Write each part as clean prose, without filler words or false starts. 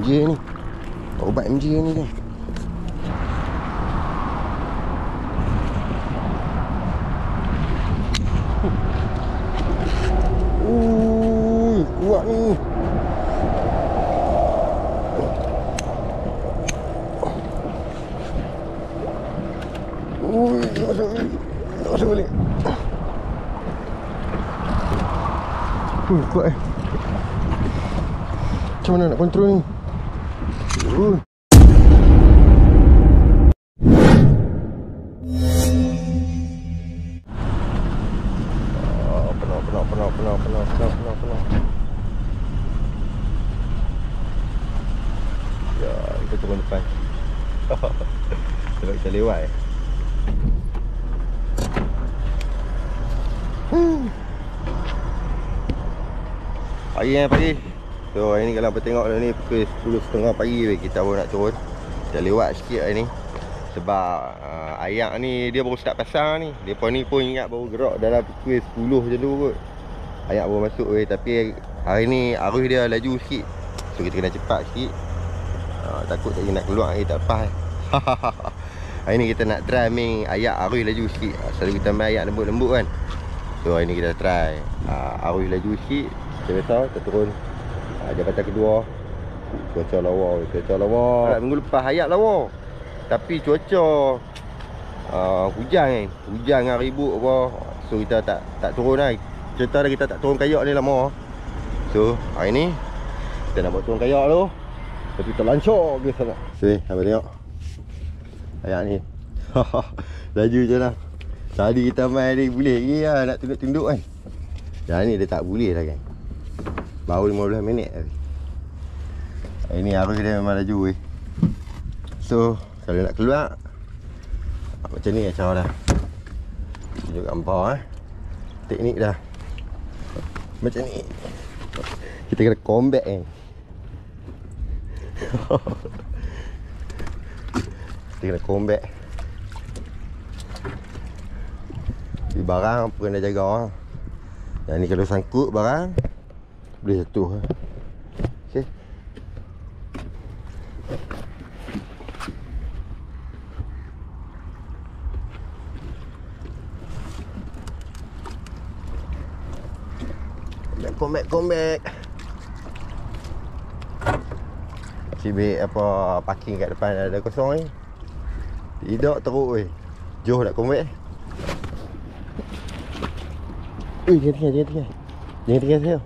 ni. Obat MJ ni kan. Kuat ni. Masuk balik. Kuat macam mana nak kontrol ni? Penuh. Ya, kita turun depan. Sebab kita lewat Pagi. So hari ni kalau apa tengok ni pukul 10.30 pagi kita baru nak turun. Kita lewat sikit hari ni. Sebab ayak ni dia baru start pasang ni. Depa ni pun ingat baru gerak dalam pukul 10 macam tu kot. Ayak baru masuk tapi hari ni arus dia laju sikit. So kita kena cepat sikit. Takut tadi nak keluar ni tak lepas. Hari ni kita nak try main ayak arus laju sikit. Selalu kita main ayak lembut-lembut kan. So hari ni kita try arus laju sikit. Macam biasa kita turun jabatan kedua. Cuaca lawa. Minggu lepas ayak lawa. Tapi cuaca hujan kan. Hujan dengan ribut apa. So kita tak turun lah. Cerita dah kita tak turun kayak ni lama. So hari ni kita nak buat turun kayak tu. Tapi kita lancar ke sana. Sini abang tengok ayak ni. Laju je lah. Tadi kita main ni boleh lagi lah nak tunduk-tunduk kan. Yang ni dia tak boleh lah kan. Baru 15 minit tadi. Hari ni arus dia memang laju So kalau nak keluar macam ni cara dah. Tunjuk gambar teknik dah. Macam ni. Kita kena combat kan. Kita kena combat. Di barang pun kena jaga. Yang ni kalau sangkut barang boleh jatuh. Okey. Combat. Cibik apa parking kat depan ada kosong ni. Tidak teruk Jom nak combat. Jangan tinggal saya.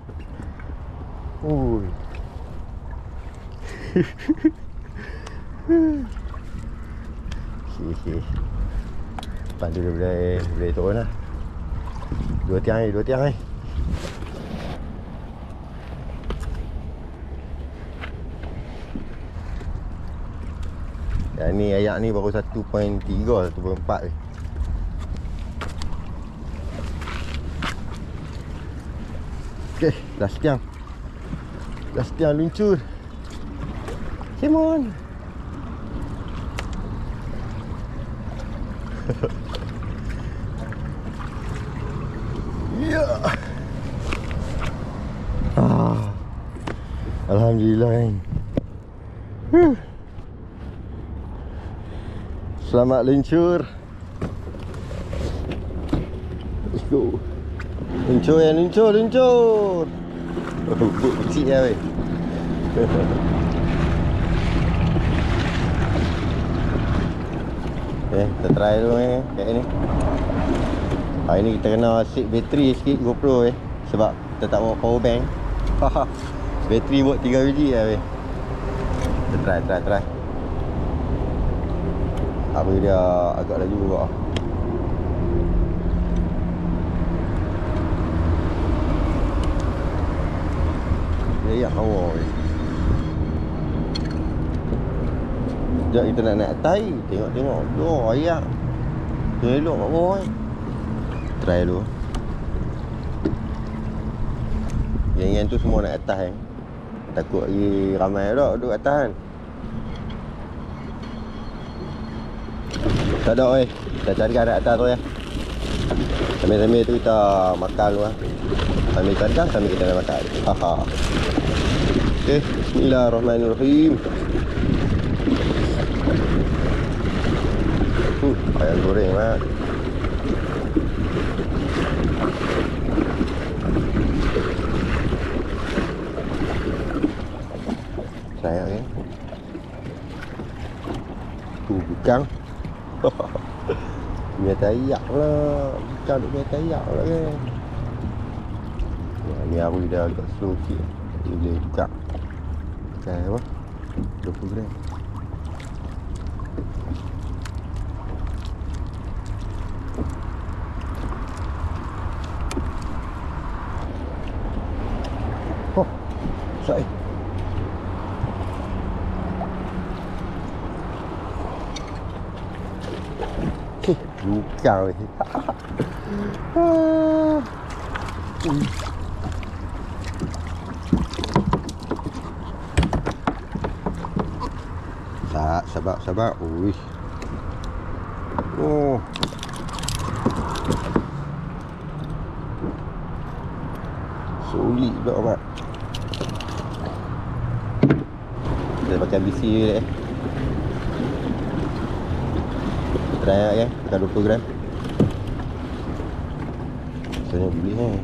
Ui. Pandu dia boleh turun lah. Dua tiang ni. Yang ni ayak ni baru 1.3, 1.4 Okay, last tiang luncur. Come on. Ya. Alhamdulillah kan. Selamat luncur. Let's go. Luncur. Buk kecil lah weh. Okay, kita try dulu kat ni. Hari ni kita kena save bateri sikit GoPro sebab kita tak bawa power bank. Bateri buat 3 biji lah weh. Kita try. Apa dia agak laju juga. Dia hawa. Sekejap kita nak naik atas. Tengok. Ayak. Dia elok kat bawah Try dulu. Yang tu semua naik atas Takut lagi ramai dah duduk atas kan. Tak ada kita cari kat atas tu Sambil-sambil tu kita makan dulu Sambil cari sambil kita nak makan. Okay, bismillahirrahmanirrahim. Ayam goreng lah. Saya ya. Bukan. Punya tayak lah. Bukan duk punya tayak lah kan. Ni aku dah agak slow sikit. Ni boleh buka. Okay, apa? 20 gram. Oh, saya. Bukan ni. Sabar. Uish. Oh. Solid pula mak. Kita pakai BC je try lah ya, dah 20 gram. Saya beli ni.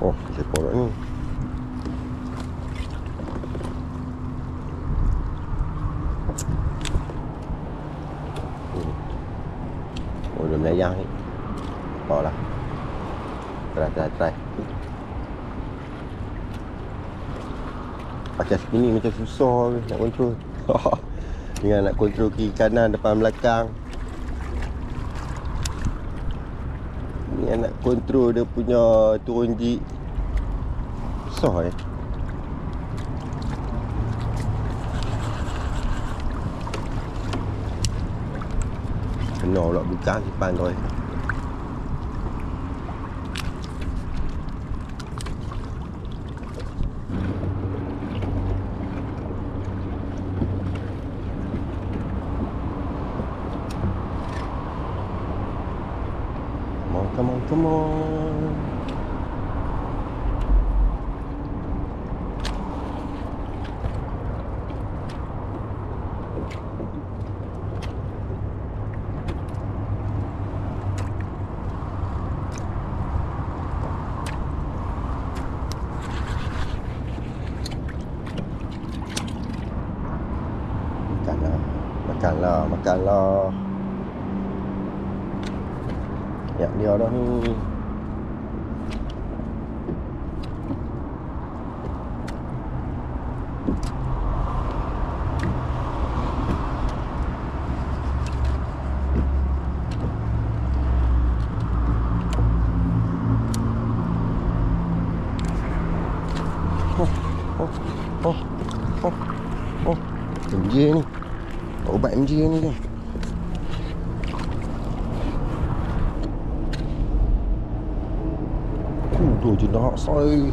Oh, siapa orang ni? Oh, dia melayang ni. Nampak lah. Try. Pakai spinning macam susah nak kontrol. Dengan nak kontrol kiri kanan, depan belakang. Ni nak kontrol dia punya turun jig. Susah kena pula buka simpan tu Come on. Makanlah. Ya, dia dah ni. MJ ni. Obat MJ ni kan. Tu je nak saya.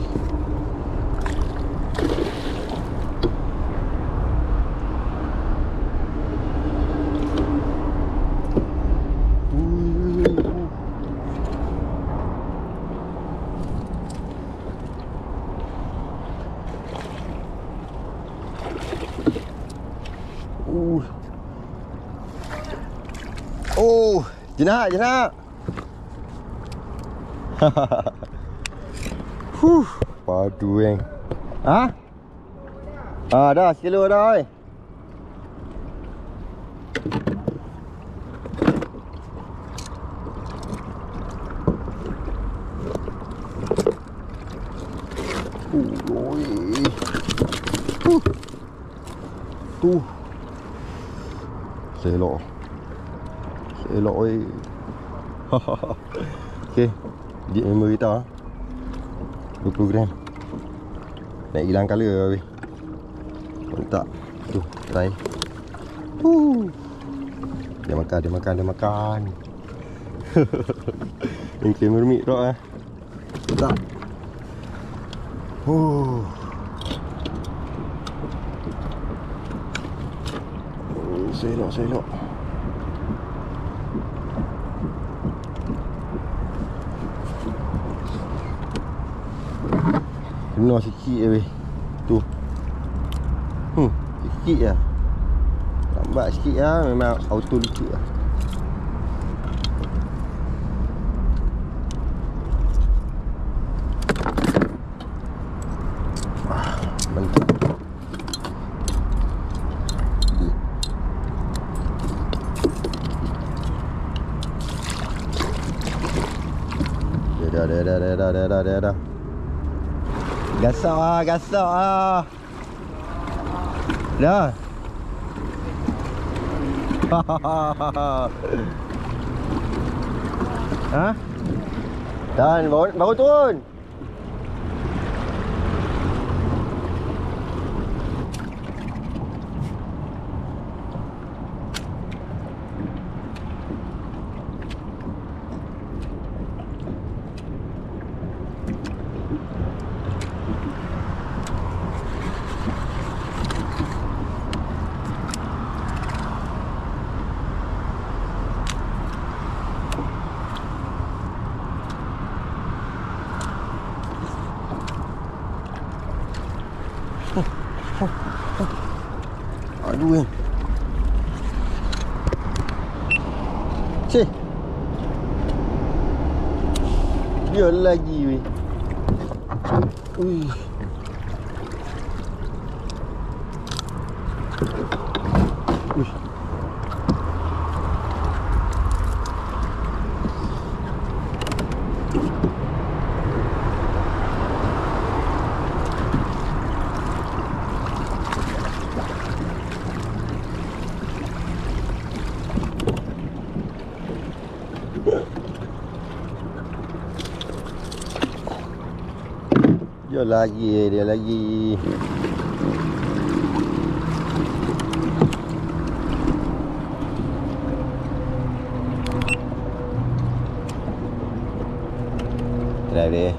Oh, jenak. Padu yang. Ha? Dah sekilo dah oi. Tu. Selok oi. Okey. Dia member kita 20 gram. Nak hilang color weh. Mantap. Tu, try. Dia makan. Yang kamera mic tu ah. Tak. Selok. Kena sikit je weh. Tu. Sikit je. Lambat sikit lah. Memang auto lucut lah. Mantap. Dah. Gasak lah. Dah. Ha? Dan baru turun. Aduh kan. Cik. Dia lagi weh. Ui. Ui. Dia lagi. Dah deh.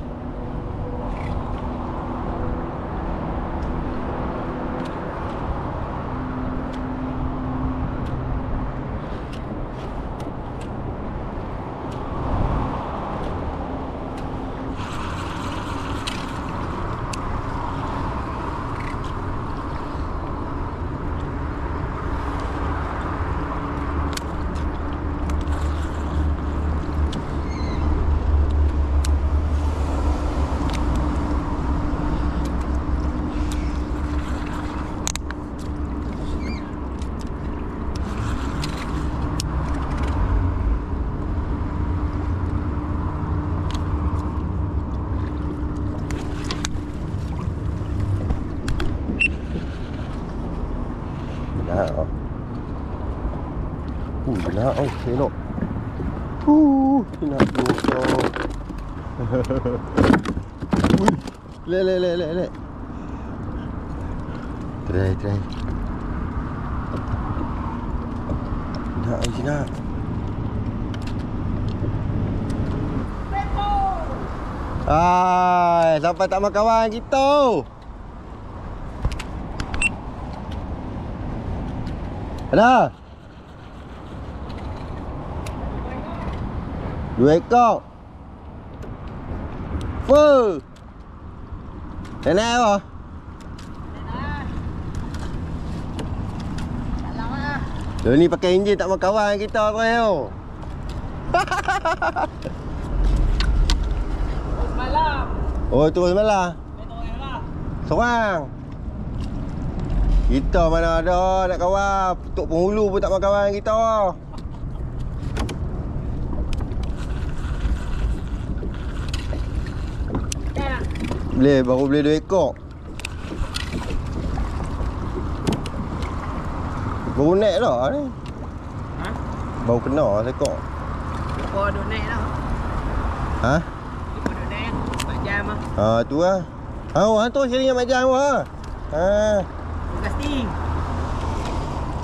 Nak elok. Nak bosok. Lek. Try. Nak. Sampai tak makan kawan kita. Ada? 2 ekor. Nenek apa? Dia ni pakai enjin tak mau kawan kita terakhir. Semalam. Oh, tu semalam. Seorang. Kita mana ada nak kawan. Tok penghulu pun tak mau kawan kita. Baru boleh 2 ekor. Baru naik dah ni. Ha? Baru kena sekor. Ekor duk naik dah. Ha? Ekor duk naik 4 jam ah. Ha, tu lah. Tu sini yang macam apa? Casting.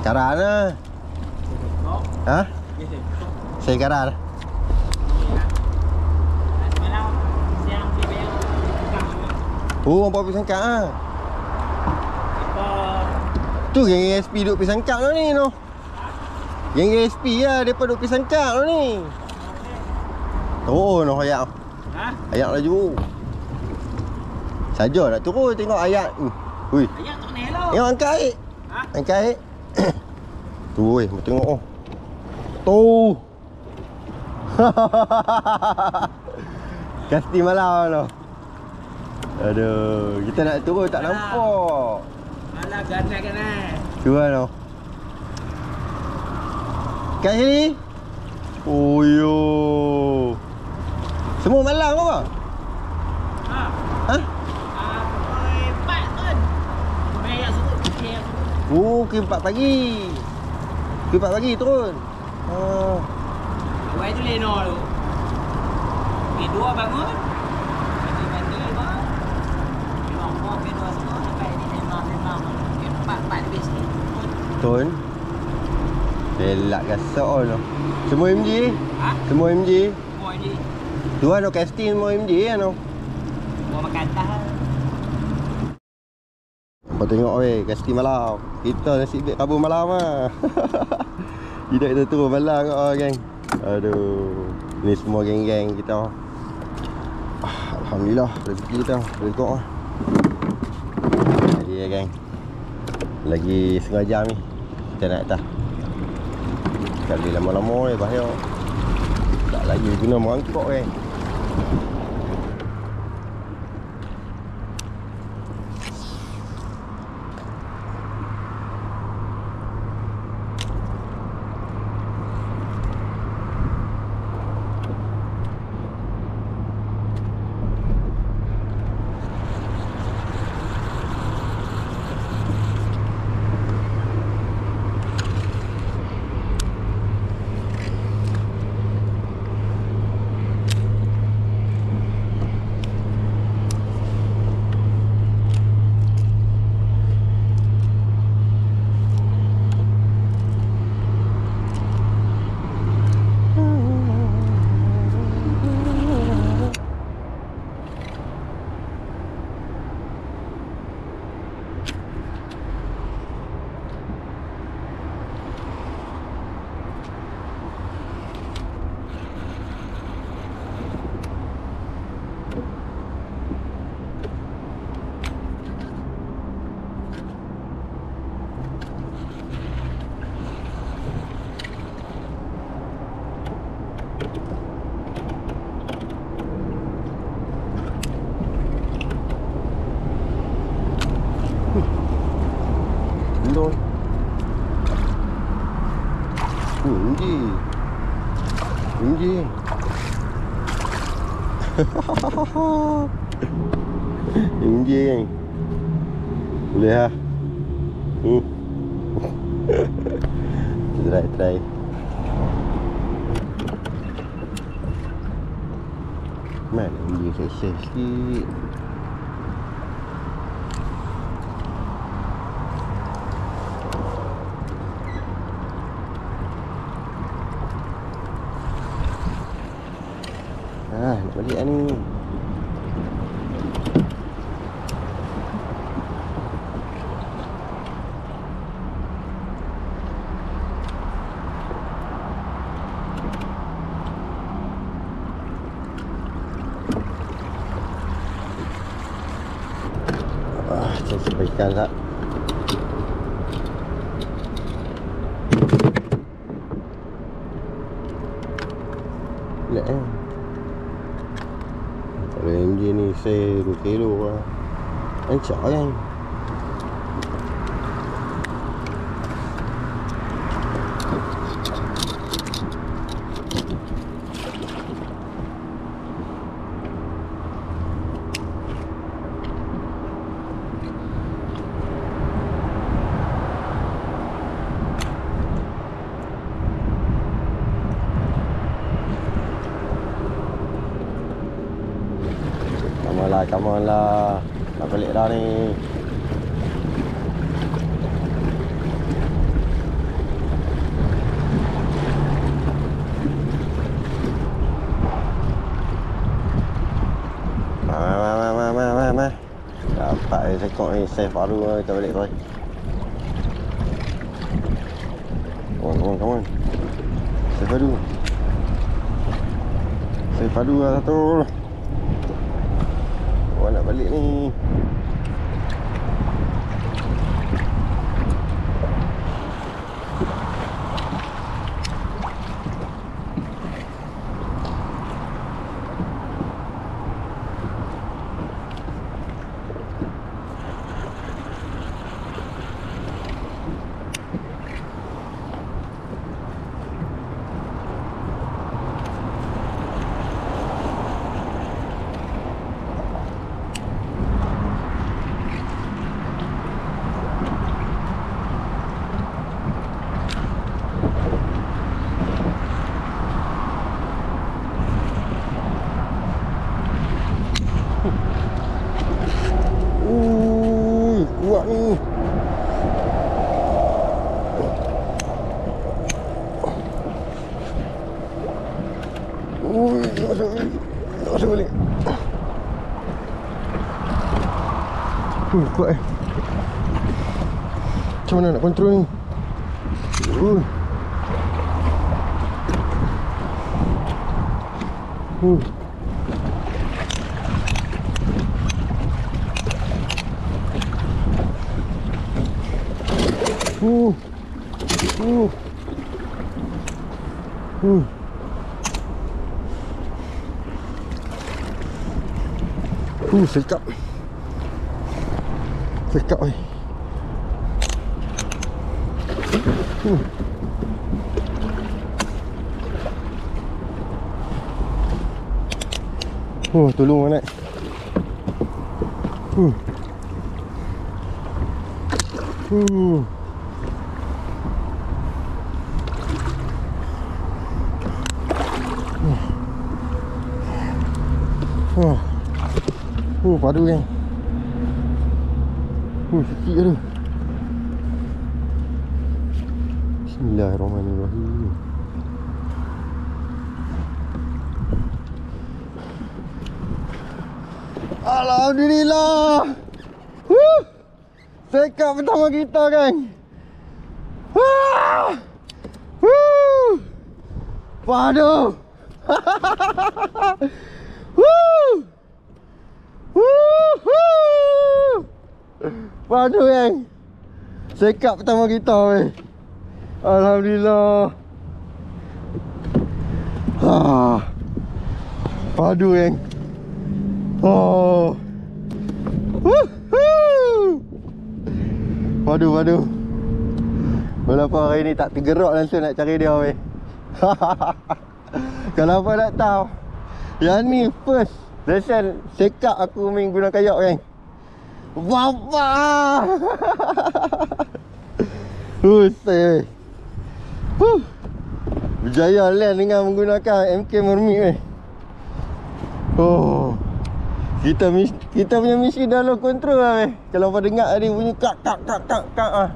Karan lah. Kok. Ha? Yes. Saya karan. Semalam siang beli bayar. Oh, apa pisang kak ah. Tu geng SP duk pisang kak tu ni no. Geng SP lah depa duk pisang kak tu ni. Oh, no ayak. Ha? Ayak laju. Saja nak turun tengok ayat. Ui. Ayat tak naik lah. Tengok angkat air. Ha? Angkat air. Tu weh, mau tengok oh. Tu. Kasti malam tu. Aduh, kita nak turun tak nampak. Alah ganas-ganas. Turun tu. Kat sini. Oh yo. Semua malam ke apa? Ha. Ha? Pukul 4 kan. Bayar surut. Bayar surut. Oh, ke 4 pagi. Ke 4 pagi turun. Oh. Buat tu leno tu. Pukul 2 bangun. Mandi bang. Memang mau pukul 2 semua sampai ni memang. Pukul 4 lebih sikit. Turun. Belak gasak tu. Semua MG? Ha? Semua MG? Semua je. Tu kan casting semua MG kan tu. Buat makan atas. Kau tengok weh, casting malam. Kita nasib baik kabur malam lah. Tidak kita turun malam kat geng. Aduh. Ni semua geng-geng kita. Alhamdulillah rezeki kita berikut lah. Jadi ya geng, lagi setengah jam ni kita naik atas. Kalau lama-lama ni bahaya. Tak lagi guna merangkak geng. Lol. Inji. Inji kan. Boleh ha. Try. Mana inji saya sikit. Nak balik lah ni. Saya sebaikan tak. Nak kalau MG ni saya 2 kilo lah. Ancak kan. Come on lah. Nak balik dah ni. Mama. Dapat sekok ni save baru kita balik boy. Come on. Save baru lah satu. Wah, nak balik ni. Kuat ni. Nak masuk balik. Kuat eh. Macam mana nak kontrol ni? Sekap. Sekap oi. Tolong nak. Padu kan. Sikit je tu. Bismillahirrahmanirrahim. Alhamdulillah. Sekap pertama kita kan. Padu. Padu kan. Sekap pertama kita weh. Alhamdulillah. Padu kan. Padu. Walaupun hari ni tak tergerak langsung nak cari dia weh. Kalau apa nak tahu, yang ni first lesson sekap aku main guna kayak kan. Bapa. Usai. Berjaya land dengan menggunakan MK Mermit weh. Kita punya misi dah low control lah weh. Kalau kau dengar tadi bunyi kak ah.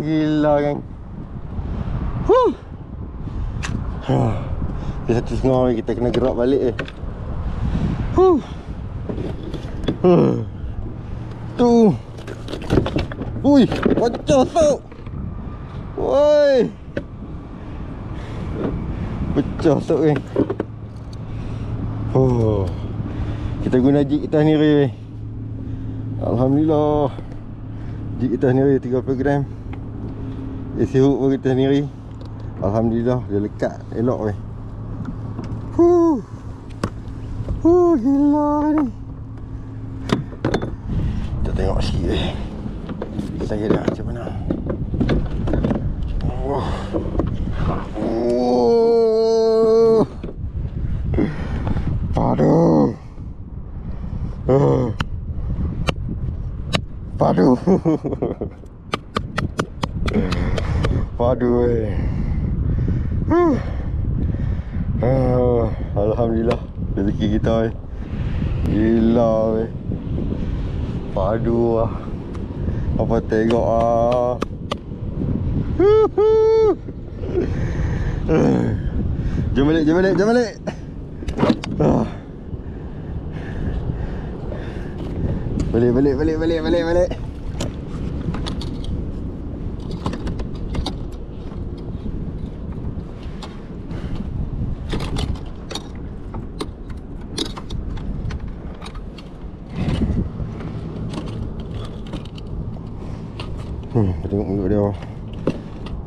Gila kan. Dia satu setengah weh, kita kena gerak balik weh. Tu. Ui, pecah tu. Woi. Pecah tu weh. Kita guna jig kita ni weh. Alhamdulillah. Jig kita ni weh 30 gram. Sihuk pun kita ni. Alhamdulillah dia lekat elok weh. Gila ni. Kita tengok sikit weh. Saya dah macam mana. Padu. Padu. Padu weh. Alhamdulillah rezeki kita weh. Gila weh. Padu lah. Apa tengok ah. Jom balik. Balik.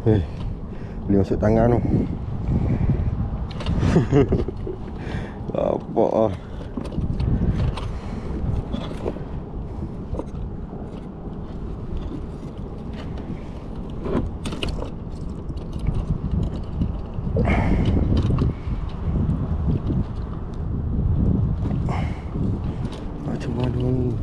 Boleh masuk tangan tu. Apa ah. Macam mana ni?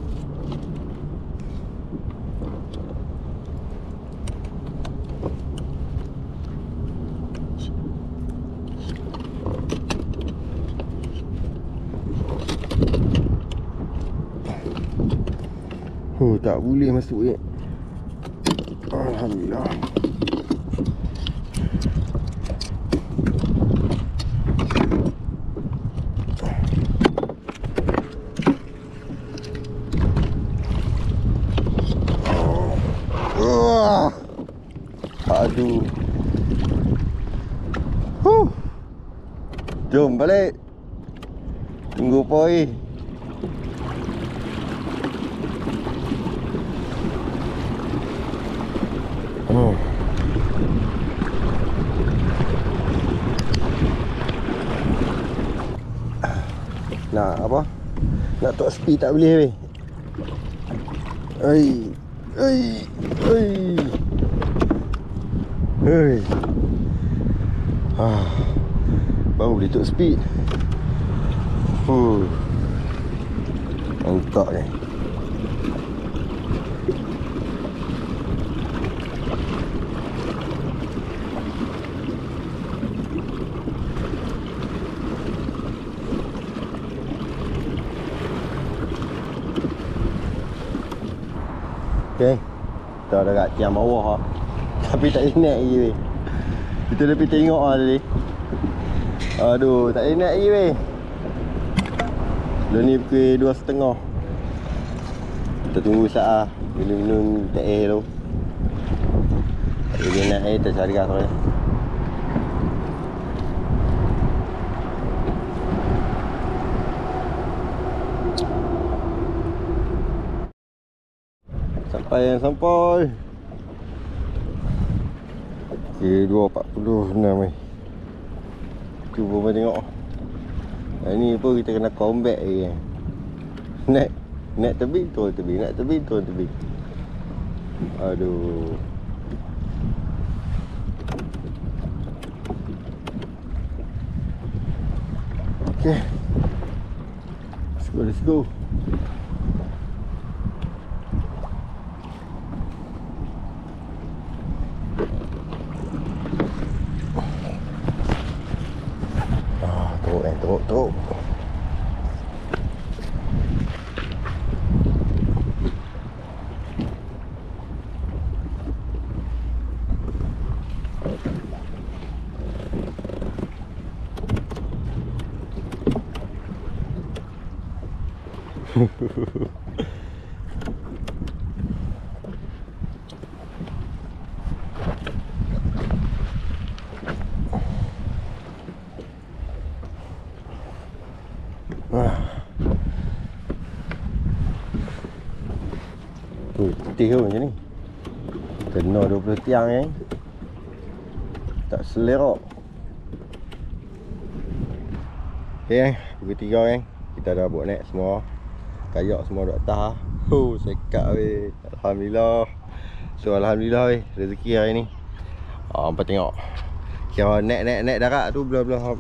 Oh, tak boleh masuk ni. Alhamdulillah. Aduh. Jom balik. Tunggu poi. Nak apa? Nak top speed tak boleh weh. Ai. Hei. Baru boleh top speed. Mantap ni. Okay, kita dah kat tiang bawah. Tapi tak boleh naik lagi weh. Kita dah pergi tengok lah tadi. Aduh, tak boleh naik lagi weh. Dah ni pukul 2.30. Kita tunggu saat minum-minum teh air tu. Tak boleh naik air, kita cari gas tu. Sampai. Okay, 2.46 ni. Cuba main tengok. Ni pun kita kena combat lagi kan. Naik tebing, turun tebing. Naik tebing, turun tebing. Aduh. Okay. Let's go. Teruk. Putih tu macam ni. Kena 20 tiang kan. Tak selerok. Okay, pukul 3 kan. Kita dah buat naik semua. Kayak semua duduk atas. Sekat weh. Alhamdulillah. So alhamdulillah weh, rezeki hari ni. Hampa tengok. Kira naik darat tu belah-belah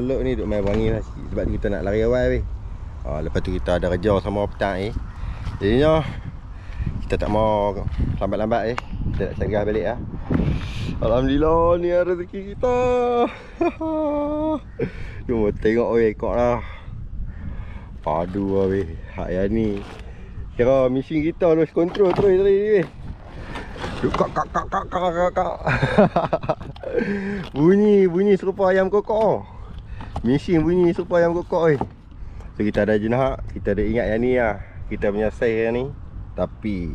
lok ni duk main wangi lah sikit. Sebab tu kita nak lari awal weh. Lepas tu kita ada kerja sama petang ni. Jadinya kita tak mau lambat-lambat kita nak cari gas balik lah. Alhamdulillah, ni rezeki kita. Jom tengok weh, ikut lah. Padu lah weh. Hak yang ni kira mesin kita lose control terus tadi weh. Kak. Bunyi serupa ayam kokok. Mesin bunyi serupa ayam kokok weh. So kita ada jenah, kita ada ingat yang ni lah. Kita punya size yang ni. Tapi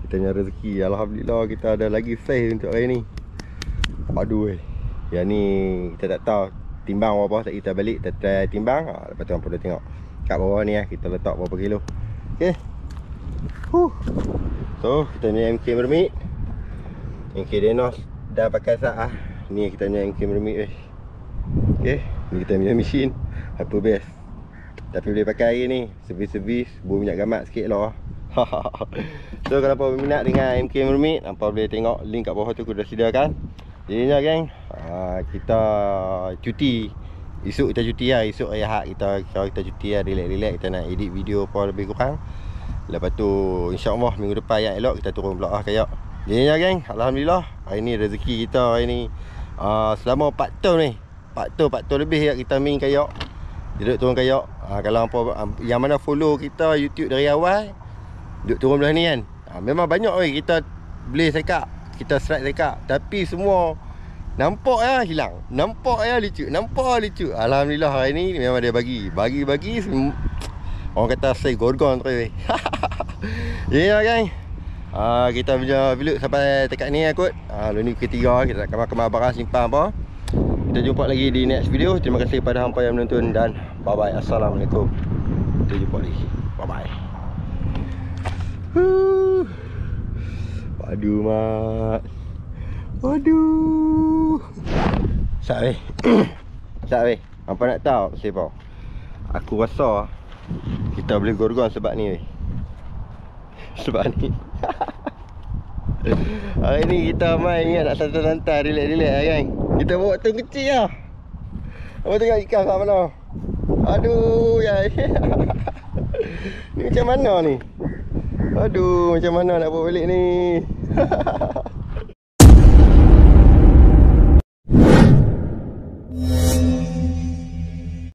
kita punya rezeki, alhamdulillah kita ada lagi size untuk hari ni. Aduh weh. Yang ni kita tak tahu timbang berapa, tak kita balik kita try timbang. Lepas tu hampa boleh tengok kat bawah ni kita letak berapa kilo. Okey. So kita ni MK Mermit, MK Denos dah pakai sah. Ni kita punya MK Mermaid weh. Okay, ni kita punya mesin Hyper best. Tapi boleh pakai hari ni, servis-servis, buang minyak gamat sikit lah. So kalau apa berminat dengan MK Mermaid, apa boleh tengok link kat bawah tu aku dah sediakan. Jadinya geng, kita cuti. Esok kita cuti lah, esok hari Ahad kita cuti lah, relax-relax. Kita nak edit video apa lebih kurang. Lepas tu insyaAllah minggu depan yang elok kita turun pula lah kayak. Jadinya geng, alhamdulillah hari ni rezeki kita hari ni selama 4 tahun ni, 4 tahun lebih ya kita main kayak. Duduk turun kayak. Kalau apa yang mana follow kita YouTube dari awal, duduk turun belah ni kan, memang banyak kita boleh sekak, kita strike sekak, tapi semua nampak ya hilang, nampak ya lucu. Alhamdulillah hari ni memang dia bagi orang kata say gorgon terus. Ya gang, kita punya vlog sampai dekat ni kot. Ni ketiga kita nak kemas barang simpan apa. Kita jumpa lagi di next video. Terima kasih kepada hampa yang menonton dan bye bye. Assalamualaikum. Kita jumpa lagi. Bye bye. Aduh mat. Aduh. Sat weh. Sat weh. Hampa nak tahu siapa? Aku rasa kita boleh gorgon sebab ni weh. Sebab ni. Hari ni kita main ingat nak santai-santai, relax-relax kan. Kita bawa tu kecil lah. Apa tengok ikan kat mana? Aduh guys. Ni macam mana ni? Aduh macam mana nak bawa balik ni?